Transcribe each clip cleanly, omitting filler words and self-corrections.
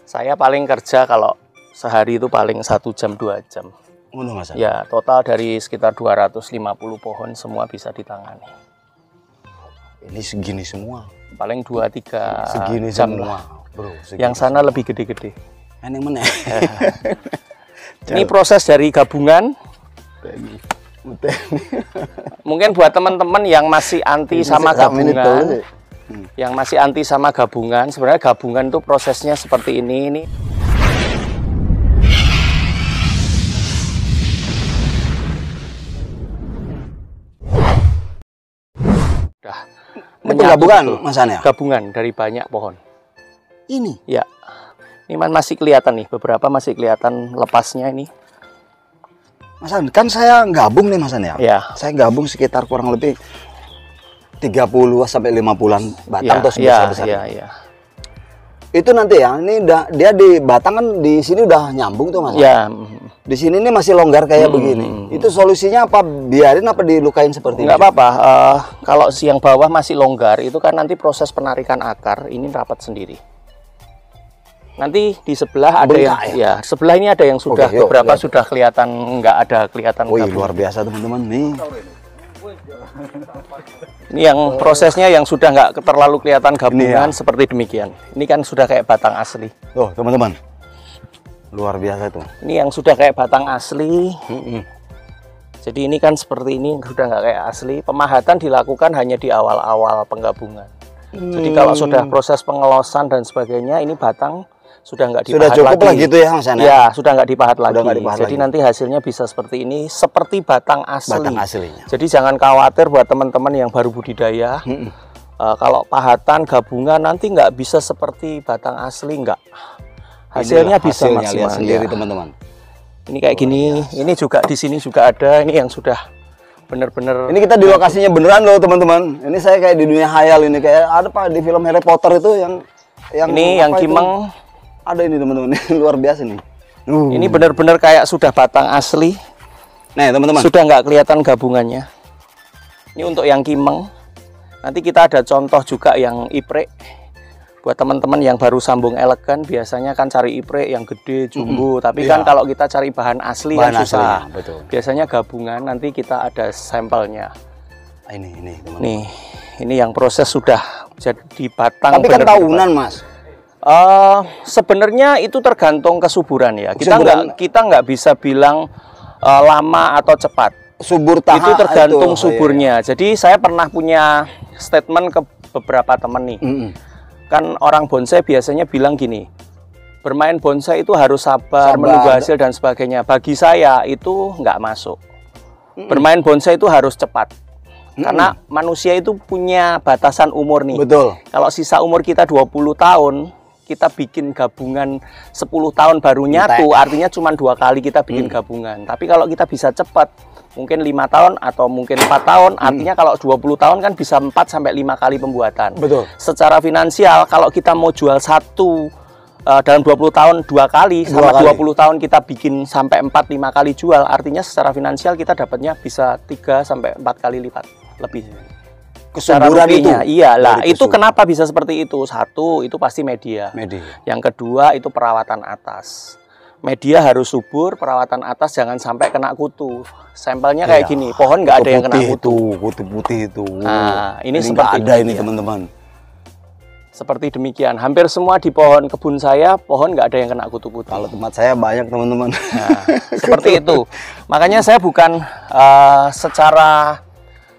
Saya paling kerja kalau sehari itu paling 1 jam 2 jam. Mas. Ya, total dari sekitar 250 pohon semua bisa ditangani. Ini segini semua. Paling 2-3 segini jam semua, lah. bro. Yang sana semua. Lebih gede-gede. Ini mana? Ini proses dari gabungan. Mungkin buat teman-teman yang masih anti sama gabungan, yang masih anti sama gabungan, sebenarnya gabungan itu prosesnya seperti ini. Ini penggabungan Mas An ya? Gabungan dari banyak pohon. Ini? Ya. Ini masih kelihatan nih, beberapa masih kelihatan lepasnya ini. Mas An, kan saya gabung nih Mas An ya? Ya. Saya gabung sekitar kurang lebih 30 sampai 50-an batang atau sebesar-besar. Iya. Itu nanti ya, ini dia di batang kan di sini udah nyambung tuh Mas. Ya. Di sini ini masih longgar kayak begini. Itu solusinya apa? Biarin apa dilukain seperti ini? Nggak apa-apa. Kalau yang bawah masih longgar, itu kan nanti proses penarikan akar ini rapat sendiri. Nanti di sebelah ada yang, ya sebelah ini ada yang sudah beberapa sudah kelihatan nggak ada kelihatan. Wih, luar biasa teman-teman nih. Ini yang prosesnya yang sudah nggak terlalu kelihatan gabungan seperti demikian. Ini kan sudah kayak batang asli. Oh teman-teman, luar biasa itu. Ini yang sudah kayak batang asli. Jadi ini kan seperti ini sudah nggak kayak asli. Pemahatan dilakukan hanya di awal-awal penggabungan. Jadi kalau sudah proses pengelosan dan sebagainya, ini batang sudah nggak dipahat lagi. Sudah cukup lah gitu ya Mas An? Ya, sudah nggak dipahat lagi. Jadi nanti hasilnya bisa seperti ini, seperti batang asli. Batang aslinya. Jadi jangan khawatir buat teman-teman yang baru budidaya. Kalau pahatan gabungan nanti nggak bisa seperti batang asli, nggak. Hasilnya bisa maksimal. Lihat sendiri teman-teman. Ini kayak gini. Ini juga di sini juga ada. Ini yang sudah bener-bener. Ini kita di lokasinya beneran loh teman-teman. Ini saya kayak di dunia hayal ini, kayak ada Pak di film Harry Potter itu yang ini yang Kimeng. Ada ini teman-teman, luar biasa nih. Ini benar-benar kayak sudah batang asli. Nah teman-teman, sudah nggak kelihatan gabungannya. Ini untuk yang Kimeng. Nanti kita ada contoh juga yang iprek. Buat teman-teman yang baru sambung elegan, biasanya kan cari iprek yang gede, jumbo. Tapi kan kalau kita cari bahan asli yang susah. Betul. Biasanya gabungan. Nanti kita ada sampelnya. Ini teman-teman. Nih, ini yang proses sudah jadi batang. Tapi kan tahunan Mas. Sebenarnya itu tergantung kesuburan ya. Kita nggak bisa bilang lama atau cepat. Subur tahap itu tergantung suburnya. Jadi saya pernah punya statement ke beberapa teman nih. Kan orang bonsai biasanya bilang gini, bermain bonsai itu harus sabar, menunggu hasil dan sebagainya. Bagi saya itu nggak masuk. Bermain bonsai itu harus cepat. Karena manusia itu punya batasan umur nih. Betul. Kalau sisa umur kita 20 tahun, kita bikin gabungan 10 tahun baru nyatu, artinya cuma 2 kali kita bikin gabungan. Tapi kalau kita bisa cepat, mungkin 5 tahun atau mungkin 4 tahun, artinya kalau 20 tahun kan bisa 4-5 kali pembuatan. Betul. Secara finansial, kalau kita mau jual satu dalam 20 tahun 2 kali, sama 20 tahun kita bikin sampai 4-5 kali jual, artinya secara finansial kita dapatnya bisa 3-4 kali lipat lebih. Kesuburan itu. Iyalah, itu kenapa bisa seperti itu? Satu, itu pasti media. Yang kedua, itu perawatan atas. Media harus subur, perawatan atas jangan sampai kena kutu. Sampelnya kayak gini, pohon nggak ada yang kena kutu. Kutu putih itu. Nah, ini seperti ada ini teman-teman. Seperti demikian. Hampir semua di pohon kebun saya, pohon nggak ada yang kena kutu putih. Kalau tempat saya banyak teman-teman. Nah, seperti itu. Makanya saya bukan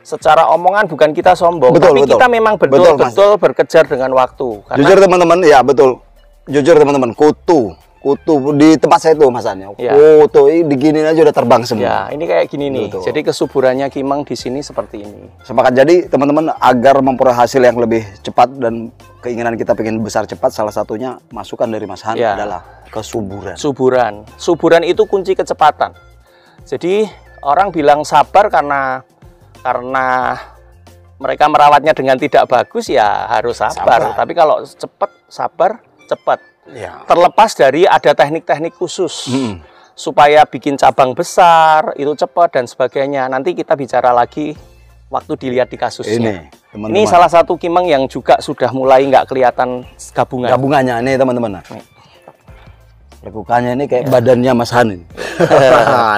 secara omongan bukan kita sombong, tapi kita memang betul-betul bekerja dengan waktu. Karena jujur teman-teman, ya betul. Jujur teman-teman, kutu di tempat saya itu Mas An. Kutu ini diginin aja udah terbang semua. Ya, ini kayak gini nih. Jadi kesuburannya Kimeng di sini seperti ini. Sepakat. Jadi teman-teman, agar memperoleh hasil yang lebih cepat dan keinginan kita pengen besar cepat, salah satunya masukan dari Mas Han adalah kesuburan. Suburan itu kunci kecepatan. Jadi orang bilang sabar karena mereka merawatnya dengan tidak bagus, ya harus sabar. Tapi kalau cepat, sabar, cepat. Terlepas dari ada teknik-teknik khusus supaya bikin cabang besar, itu cepat dan sebagainya. Nanti kita bicara lagi waktu dilihat di kasusnya. Ini salah satu Kimeng yang juga sudah mulai nggak kelihatan gabungan. Gabungannya nih teman-teman. Lekukannya ini kayak badannya Mas Han ini.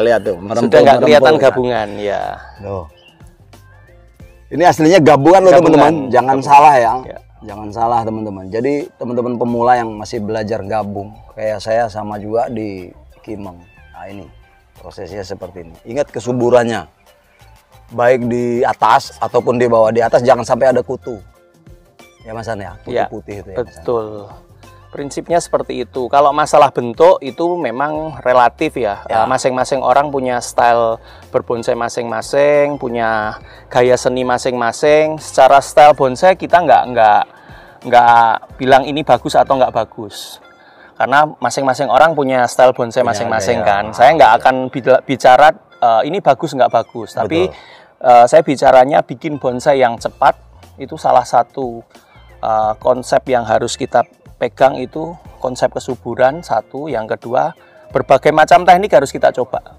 Lihat tuh. Sudah nggak kelihatan gabungan ya. Loh. Ini aslinya gabungan loh teman-teman. Jangan salah ya. Jangan salah teman-teman. Jadi teman-teman pemula yang masih belajar gabung kayak saya sama juga di Kimeng. Nah ini prosesnya seperti ini. Ingat kesuburannya. Baik di atas ataupun di bawah. Di atas jangan sampai ada kutu. Ya Mas Han ya, kutu putih itu ya. Betul. Prinsipnya seperti itu. Kalau masalah bentuk itu memang relatif ya. Masing-masing orang punya style berbonsai masing-masing, punya gaya seni masing-masing. Secara style bonsai kita nggak bilang ini bagus atau nggak bagus. Karena masing-masing orang punya style bonsai masing-masing kan. Saya nggak akan bicara ini bagus nggak bagus. Tapi saya bicaranya bikin bonsai yang cepat itu salah satu konsep yang harus kita pegang itu konsep kesuburan satu, yang kedua berbagai macam teknik harus kita coba.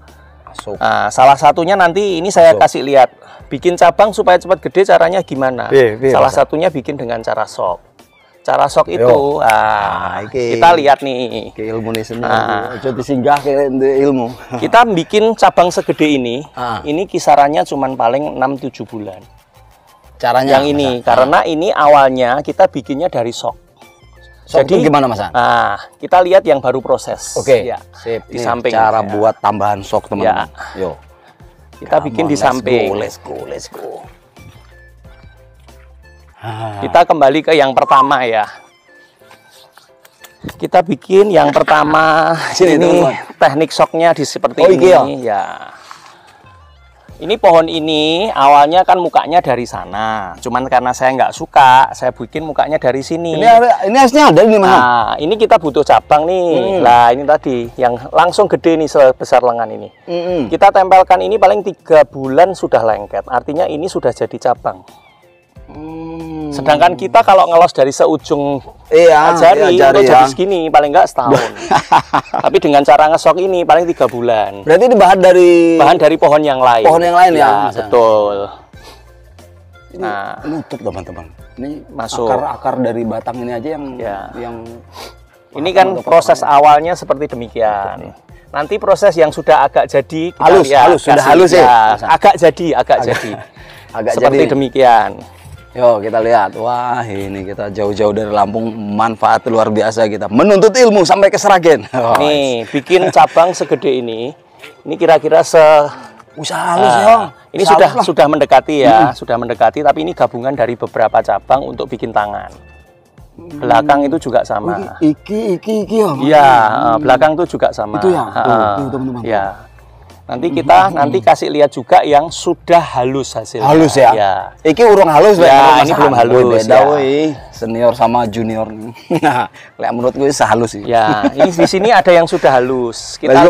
Nah, salah satunya nanti ini saya kasih lihat bikin cabang supaya cepat gede caranya gimana. Salah satunya bikin dengan cara sok. Cara sok itu, kita lihat nih. Ilmu nih coba singgah ke ilmu. Kita bikin cabang segede ini kisarannya cuman paling 6-7 bulan. Caranya yang ini, karena ini awalnya kita bikinnya dari sok. Jadi gimana Mas Han? Nah, kita lihat yang baru proses. Oke, ya. sip. Di samping cara buat tambahan sok teman-teman. Yo. Kita bikin di samping. Let's go. Kita kembali ke yang pertama ya. Kita bikin yang pertama. Ini teknik soknya seperti ini ya. Ini pohon ini awalnya kan mukanya dari sana, cuman karena saya nggak suka, saya bikin mukanya dari sini. Ini aslinya ada nih Mas. Nah, ini kita butuh cabang nih. Nah, ini tadi yang langsung gede nih sebesar lengan ini. Kita tempelkan ini paling 3 bulan sudah lengket. Artinya ini sudah jadi cabang. Sedangkan kita kalau ngelos dari seujung jari untuk jadi segini paling enggak setahun. Tapi dengan cara ngesok ini paling 3 bulan. Berarti ini bahan dari pohon yang lain. Pohon yang lain ya. Betul. Ini nutup teman-teman. Ini masuk akar dari batang ini aja yang ini kan proses awalnya seperti demikian. Nanti proses yang sudah agak jadi sudah halus ya. Agak jadi. Seperti demikian. Yo kita lihat, wah ini kita jauh-jauh dari Lampung, manfaat luar biasa kita menuntut ilmu sampai ke Sragen. Nih bikin cabang segede ini kira-kira usaha halus ya. Ini sudah mendekati ya, sudah mendekati. Tapi ini gabungan dari beberapa cabang untuk bikin tangan. Belakang itu juga sama. Iki ya. Iya, belakang itu juga sama. Itu ya, teman-teman. Ya. Nanti kita kasih lihat juga yang sudah halus hasilnya. Halus ya? Ya. Iki urung halus ya, ini belum halus. Beda senior sama junior nih. Nah, menurut gue sehalus sih. Ya, ini di sini ada yang sudah halus. Kita